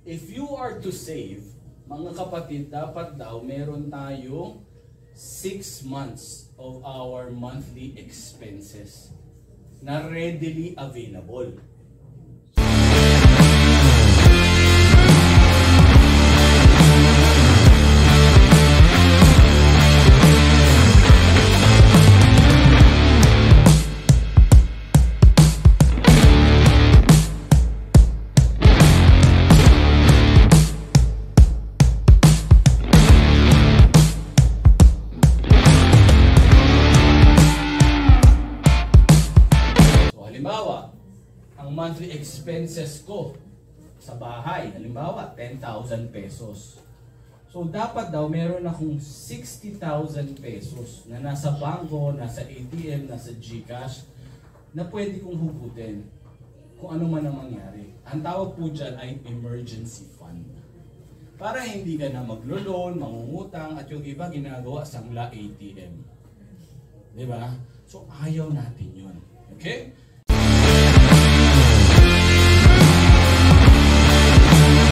if you are to save, mga kapatid, dapat daw meron tayong 6 months of our monthly expenses na readily available. Ang monthly expenses ko sa bahay, halimbawa 10,000 pesos. So dapat daw meron akong 60,000 pesos na nasa bangko, nasa ATM, nasa GCash na pwede kong hugutin kung ano man ang mangyari. Ang tawag po dyan ay emergency fund. Para hindi ka na maglo-loan, mangungutang at yung iba ginagawa sangla ATM. Diba? So ayaw natin yun. Okay?